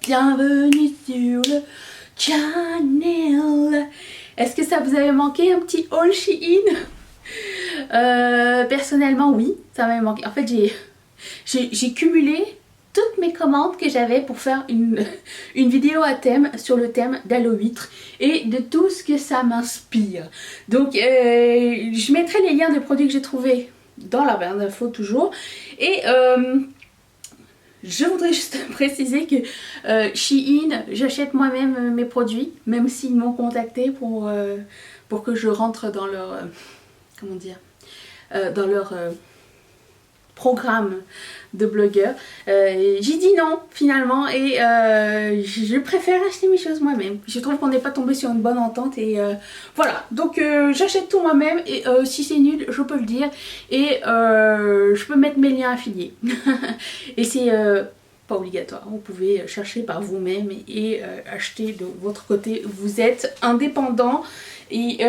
Bienvenue sur le channel. Est-ce que ça vous avait manqué un petit haul Shein? Personnellement oui, ça m'avait manqué. En fait j'ai cumulé toutes mes commandes que j'avais pour faire une vidéo à thème sur le thème d'Halloween et de tout ce que ça m'inspire. Donc je mettrai les liens de produits que j'ai trouvés dans la barre d'infos toujours. Et je voudrais juste préciser que Shein, j'achète moi-même mes produits, même s'ils m'ont contacté pour que je rentre dans leur comment dire, dans leur programme de blogueur. J'ai dit non finalement et je préfère acheter mes choses moi-même. Je trouve qu'on n'est pas tombé sur une bonne entente et voilà. Donc j'achète tout moi-même et si c'est nul, je peux le dire et je peux mettre mes liens affiliés. Et c'est pas obligatoire. Vous pouvez chercher par vous-même et acheter de votre côté. Vous êtes indépendant et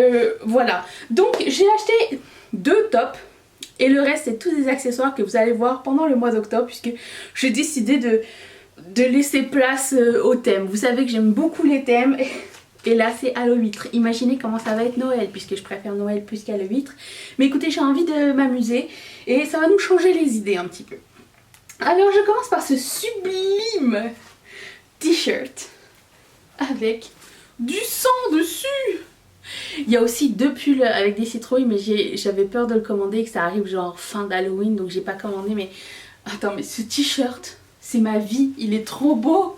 voilà. Donc j'ai acheté 2 tops. Et le reste, c'est tous des accessoires que vous allez voir pendant le mois d'octobre, puisque j'ai décidé de laisser place au thème. Vous savez que j'aime beaucoup les thèmes. Et là, c'est Halloween. Imaginez comment ça va être Noël, puisque je préfère Noël plus qu'Halloween. Mais écoutez, j'ai envie de m'amuser. Et ça va nous changer les idées un petit peu. Alors, je commence par ce sublime t-shirt avec du sang dessus. Il y a aussi 2 pulls avec des citrouilles, mais j'avais peur de le commander et que ça arrive genre fin d'Halloween, donc j'ai pas commandé. Mais attends, mais ce t-shirt, c'est ma vie, il est trop beau.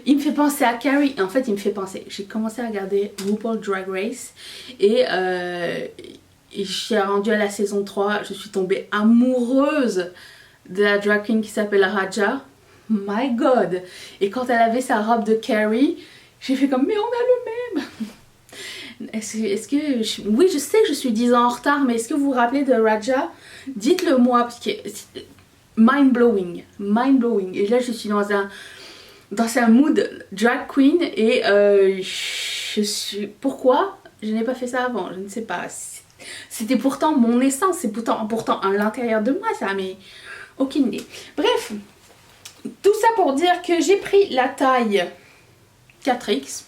Il me fait penser à Carrie. En fait, il me fait penser. J'ai commencé à regarder RuPaul Drag Race et je suis rendue à la saison 3. Je suis tombée amoureuse de la drag queen qui s'appelle Raja. My God! Et quand elle avait sa robe de Carrie, j'ai fait comme mais on a le même. Est-ce que oui, je sais que je suis 10 ans en retard, mais est-ce que vous vous rappelez de Raja? Dites-le moi, parce que mind blowing. Et là, je suis dans un mood drag queen et je suis. Pourquoi je n'ai pas fait ça avant? Je ne sais pas. C'était pourtant mon essence, c'est pourtant à l'intérieur de moi, ça, mais aucune idée. Bref, tout ça pour dire que j'ai pris la taille 4X.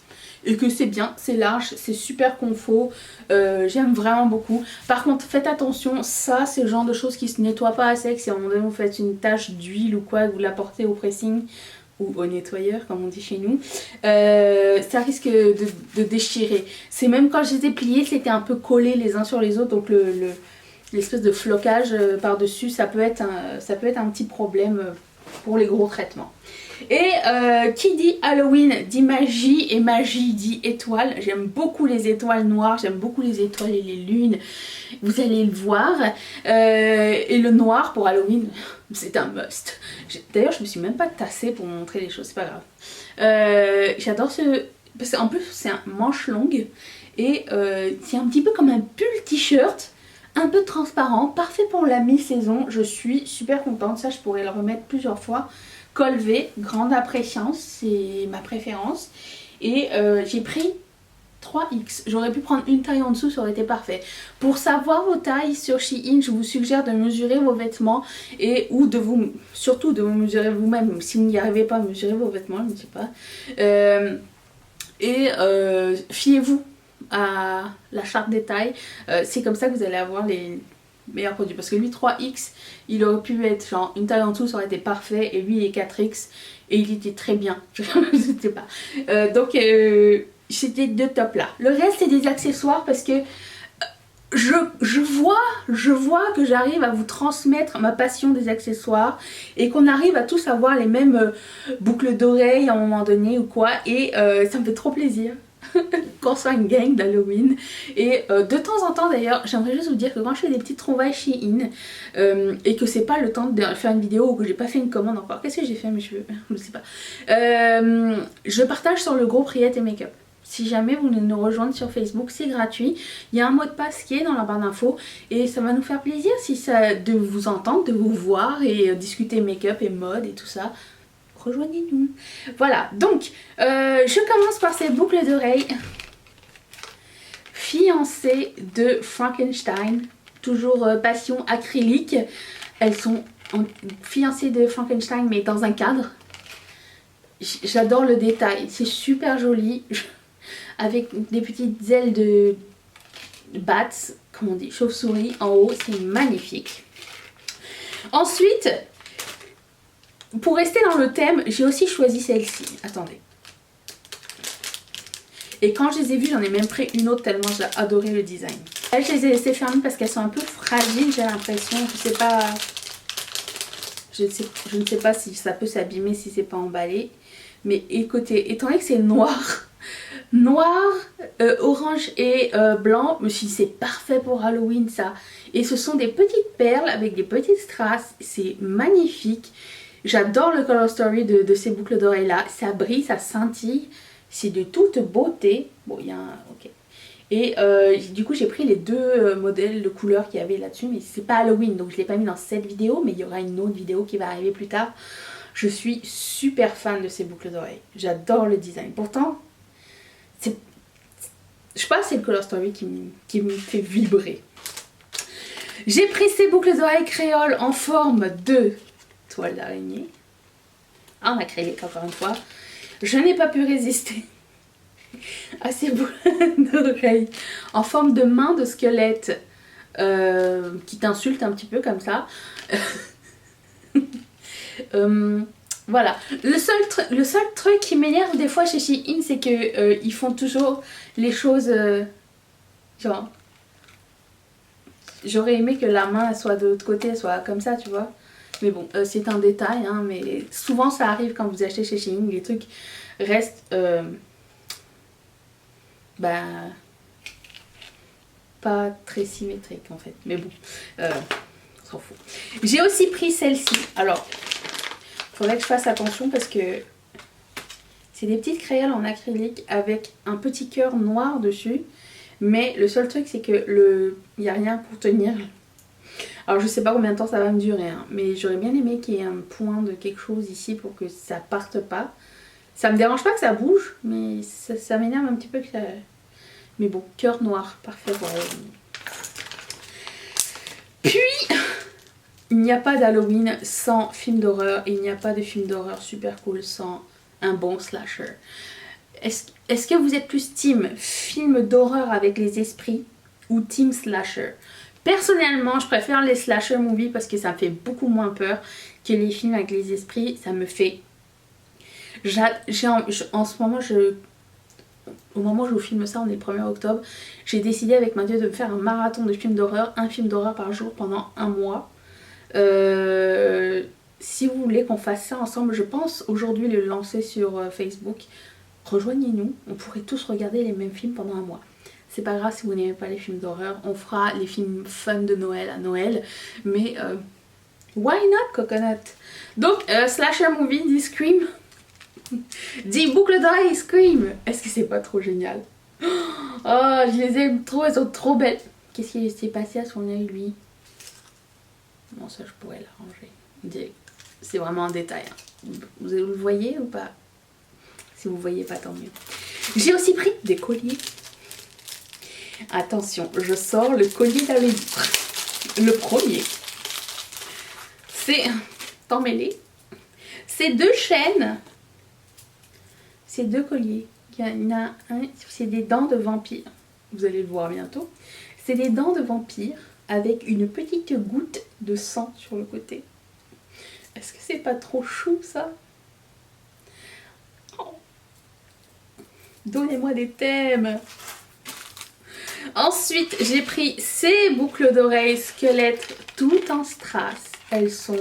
Et que c'est bien, c'est large, c'est super confort, j'aime vraiment beaucoup. Par contre, faites attention, ça c'est le genre de choses qui se nettoient pas à sec. Si à un moment donné vous faites une tache d'huile ou quoi, vous la portez au pressing ou au nettoyeur comme on dit chez nous, ça risque de déchirer. C'est même quand je les ai pliés, c'était un peu collé les uns sur les autres, donc l'espèce de flocage par dessus, ça peut être un petit problème pour les gros traitements. Et qui dit Halloween dit magie et magie dit étoiles. J'aime beaucoup les étoiles noires, j'aime beaucoup les étoiles et les lunes. Vous allez le voir. Et le noir pour Halloween, c'est un must. D'ailleurs, je me suis même pas tassée pour montrer les choses, c'est pas grave. J'adore parce qu'en plus, c'est un manche longue et c'est un petit peu comme un pull t-shirt. Un peu transparent, parfait pour la mi-saison. Je suis super contente, ça je pourrais le remettre plusieurs fois. Col V, grande appréciance, c'est ma préférence. Et j'ai pris 3X. J'aurais pu prendre une taille en dessous, ça aurait été parfait. Pour savoir vos tailles sur Shein, je vous suggère de mesurer vos vêtements et ou surtout de vous mesurer vous-même. Si vous n'y arrivez pas, mesurez vos vêtements, je ne sais pas. Fiez-vous à la charte des tailles. C'est comme ça que vous allez avoir les meilleurs produits, parce que lui 3X il aurait pu être genre une taille en dessous, ça aurait été parfait, et lui il est 4X et il était très bien. Je sais pas. Donc c'était 2 tops là. Le reste c'est des accessoires parce que je vois que j'arrive à vous transmettre ma passion des accessoires et qu'on arrive à tous avoir les mêmes boucles d'oreilles à un moment donné ou quoi, et ça me fait trop plaisir qu'on soit une gang d'Halloween. Et de temps en temps d'ailleurs, j'aimerais juste vous dire que quand je fais des petites trouvailles Shein et que c'est pas le temps de faire une vidéo ou que j'ai pas fait une commande encore, qu'est-ce que j'ai fait mes cheveux? Je sais pas. Je partage sur le groupe Riette et Make-up. Si jamais vous voulez nous rejoindre sur Facebook, c'est gratuit. Il y a un mot de passe qui est dans la barre d'infos et ça va nous faire plaisir de vous entendre, de vous voir et discuter make-up et mode et tout ça. Rejoignez-nous. Voilà, donc je commence par ces boucles d'oreilles fiancées de Frankenstein, toujours passion acrylique. Elles sont fiancées de Frankenstein mais dans un cadre. j'adore le détail, c'est super joli. Avec des petites ailes de bats, comment on dit, chauve-souris en haut, c'est magnifique. Ensuite, pour rester dans le thème, j'ai aussi choisi celle-ci. Attendez. Et quand je les ai vues, j'en ai même pris une autre tellement j'ai adoré le design. Elles, je les ai laissées fermer parce qu'elles sont un peu fragiles, j'ai l'impression. Je sais pas... Je ne sais pas si ça peut s'abîmer si c'est pas emballé. Mais écoutez, étant donné que c'est noir, orange et blanc, je me suis dit c'est parfait pour Halloween ça. Et ce sont des petites perles avec des petites strass, c'est magnifique. J'adore le color story de ces boucles d'oreilles là, ça brille, ça scintille, c'est de toute beauté. Bon, il y a un... ok. Et du coup j'ai pris les deux modèles de couleurs qu'il y avait là-dessus, mais c'est pas Halloween donc je l'ai pas mis dans cette vidéo, mais il y aura une autre vidéo qui va arriver plus tard. Je suis super fan de ces boucles d'oreilles, j'adore le design. Pourtant, je sais pas, c'est le color story qui me fait vibrer. J'ai pris ces boucles d'oreilles créoles en forme de toile d'araignée. En acrylique encore une fois. Je n'ai pas pu résister à ces boucles d'oreilles en forme de main de squelette qui t'insulte un petit peu comme ça. Voilà, le seul truc qui m'énerve des fois chez Shein, c'est que ils font toujours les choses genre, j'aurais aimé que la main soit de l'autre côté, soit comme ça, tu vois. Mais bon, c'est un détail, hein, mais souvent ça arrive quand vous achetez chez Shein, les trucs restent pas très symétriques en fait. Mais bon, on s'en fout. J'ai aussi pris celle-ci. Alors, faudrait que je fasse attention parce que c'est des petites créoles en acrylique avec un petit cœur noir dessus. Mais le seul truc c'est que il n'y a rien pour tenir. Alors je sais pas combien de temps ça va me durer, hein, mais j'aurais bien aimé qu'il y ait un point de quelque chose ici pour que ça parte pas. Ça me dérange pas que ça bouge, mais ça m'énerve un petit peu que ça... Mais bon, cœur noir, parfait pour Halloween. Puis... il n'y a pas d'Halloween sans film d'horreur. Il n'y a pas de film d'horreur super cool sans un bon slasher. Est-ce que vous êtes plus team film d'horreur avec les esprits ou team slasher? Personnellement, je préfère les slasher movies parce que ça me fait beaucoup moins peur que les films avec les esprits. Ça me fait... en ce moment, au moment où je vous filme ça, on est le 1er octobre, j'ai décidé avec Mathieu de me faire un marathon de films d'horreur, un film d'horreur par jour pendant un mois. Si vous voulez qu'on fasse ça ensemble, je pense aujourd'hui le lancer sur Facebook. Rejoignez-nous, on pourrait tous regarder les mêmes films pendant un mois. C'est pas grave si vous n'aimez pas les films d'horreur, on fera les films fun de Noël à Noël, mais why not Coconut? Donc slasher movie, dit Scream, dit boucle d'oreilles Scream. Est-ce que c'est pas trop génial? Oh, je les aime trop, elles sont trop belles. Qu'est-ce qui s'est passé à son œil lui? Bon, ça je pourrais l'arranger. C'est vraiment un détail, hein. Vous le voyez ou pas? Si vous voyez pas, tant mieux. J'ai aussi pris des colliers. Attention, je sors le collier d'Halloween. Le premier. C'est... T'en mêlé. C'est deux chaînes. C'est deux colliers. Il y en a un, c'est des dents de vampire. Vous allez le voir bientôt. C'est des dents de vampire avec une petite goutte de sang sur le côté. Est-ce que c'est pas trop chou ça? Oh. Donnez-moi des thèmes. Ensuite, j'ai pris ces boucles d'oreilles squelettes tout en strass. Elles sont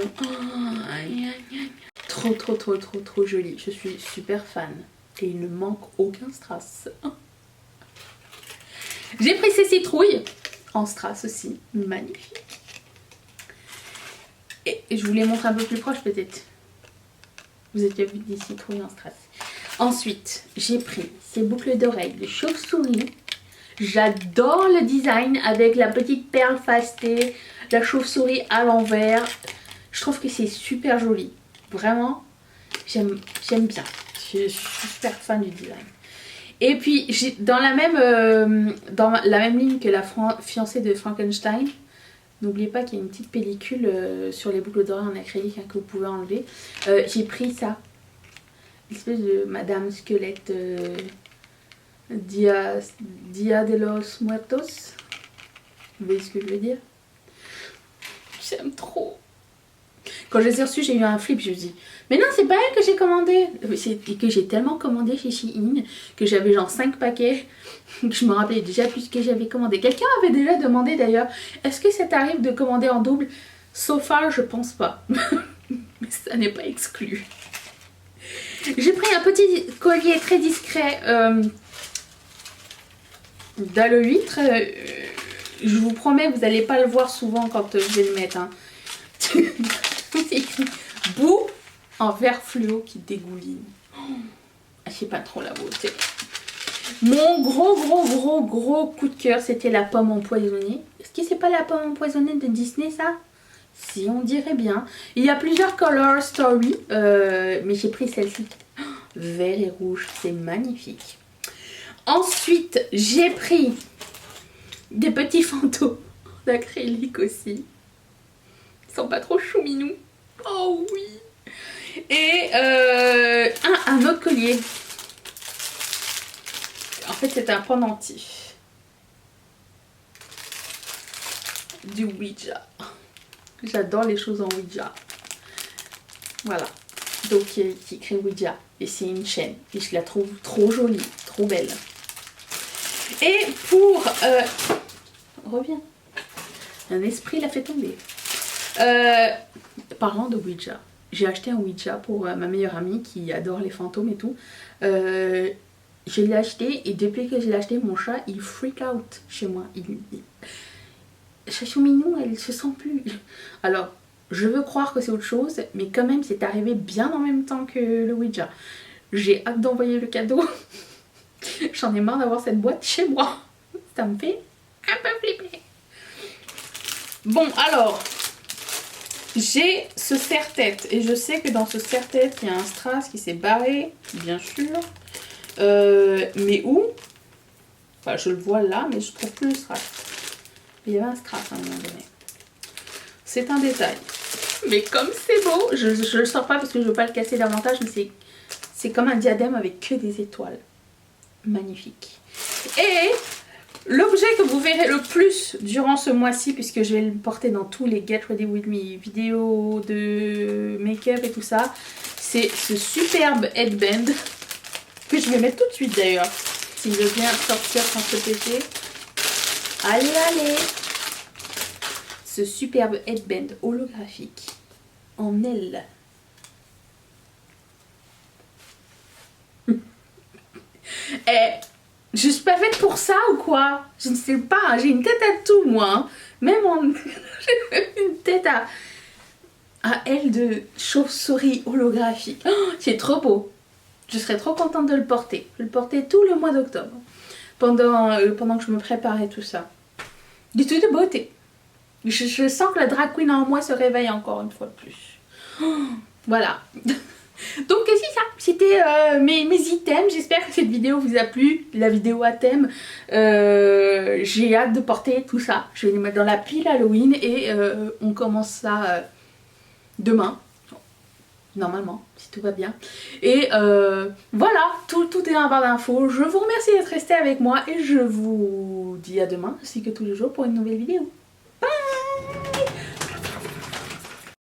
trop jolies. Je suis super fan. Et il ne manque aucun strass. J'ai pris ces citrouilles en strass aussi. Magnifique. Et je vous les montre un peu plus proche peut-être. Vous avez déjà vu des citrouilles en strass. Ensuite, j'ai pris ces boucles d'oreilles de chauve-souris. J'adore le design avec la petite perle fastée, la chauve-souris à l'envers. Je trouve que c'est super joli. Vraiment, j'aime bien. Je suis super fan du design. Et puis, dans la même ligne que la fiancée de Frankenstein, n'oubliez pas qu'il y a une petite pellicule sur les boucles d'oreilles en acrylique, hein, que vous pouvez enlever. J'ai pris ça. L'espèce de Madame Squelette Dia de los Muertos. Vous voyez ce que je veux dire? J'aime trop. Quand je les ai reçus, j'ai eu un flip, je me dis mais non, c'est pas elle que j'ai commandé. Et que j'ai tellement commandé chez Shein que j'avais genre 5 paquets. Que je me rappelais déjà plus que j'avais commandé. Quelqu'un avait déjà demandé d'ailleurs, est-ce que ça t'arrive de commander en double? So far, je pense pas. Mais ça n'est pas exclu. J'ai pris un petit collier très discret d'Halo 8. Je vous promets, vous n'allez pas le voir souvent quand je vais le mettre. Hein. C'est écrit boue en vert fluo qui dégouline. Oh, je sais pas trop la beauté. Mon gros coup de cœur, c'était la pomme empoisonnée. Est-ce que c'est pas la pomme empoisonnée de Disney, ça? Si, on dirait bien. Il y a plusieurs color story, mais j'ai pris celle-ci. Oh, vert et rouge, c'est magnifique. Ensuite, j'ai pris des petits fantômes d'acrylique aussi. Ils sont pas trop chouminous. Oh oui. Et un autre collier. En fait, c'est un pendentif. Du Ouija. J'adore les choses en Ouija. Voilà. Donc, qui écrit Ouija. Et c'est une chaîne. Et je la trouve trop jolie, trop belle. Et pour... reviens. Un esprit l'a fait tomber. Parlant de Ouija. J'ai acheté un Ouija pour ma meilleure amie qui adore les fantômes et tout. Je l'ai acheté et depuis que je l'ai acheté, mon chat il freak out chez moi. Chachouminou, elle se sent plus. Alors, je veux croire que c'est autre chose, mais quand même, c'est arrivé bien en même temps que le Ouija. J'ai hâte d'envoyer le cadeau. J'en ai marre d'avoir cette boîte chez moi. Ça me fait un peu flipper. Bon, alors, j'ai ce serre-tête. Et je sais que dans ce serre-tête, il y a un strass qui s'est barré, bien sûr. Mais où? Enfin, je le vois là, mais je trouve plus le strass. Il y avait un strass à un moment donné. C'est un détail. Mais comme c'est beau, je le sors pas parce que je veux pas le casser davantage, mais c'est comme un diadème avec que des étoiles. Magnifique. Et l'objet que vous verrez le plus durant ce mois-ci, puisque je vais le porter dans tous les Get Ready With Me vidéos de make-up et tout ça, c'est ce superbe headband que je vais mettre tout de suite d'ailleurs, s'il veut bien sortir sans se péter. Allez, allez! Ce superbe headband holographique en aile. Je suis pas faite pour ça ou quoi? Je ne sais pas, j'ai une tête à tout moi. Hein. Même en... j'ai une tête à aile de chauve-souris holographique. Oh, c'est trop beau. Je serais trop contente de le porter. Je vais le porter tout le mois d'octobre. Pendant que je me préparais tout ça. Du tout de beauté. Je sens que la drag queen en moi se réveille encore une fois de plus. Oh, voilà. Donc c'est ça, c'était mes items. J'espère que cette vidéo vous a plu, la vidéo à thème. J'ai hâte de porter tout ça. Je vais les mettre dans la pile Halloween et on commence ça demain. Normalement, si tout va bien. Et voilà, tout est en barre d'infos. Je vous remercie d'être resté avec moi et je vous dis à demain, ainsi que tous les jours pour une nouvelle vidéo.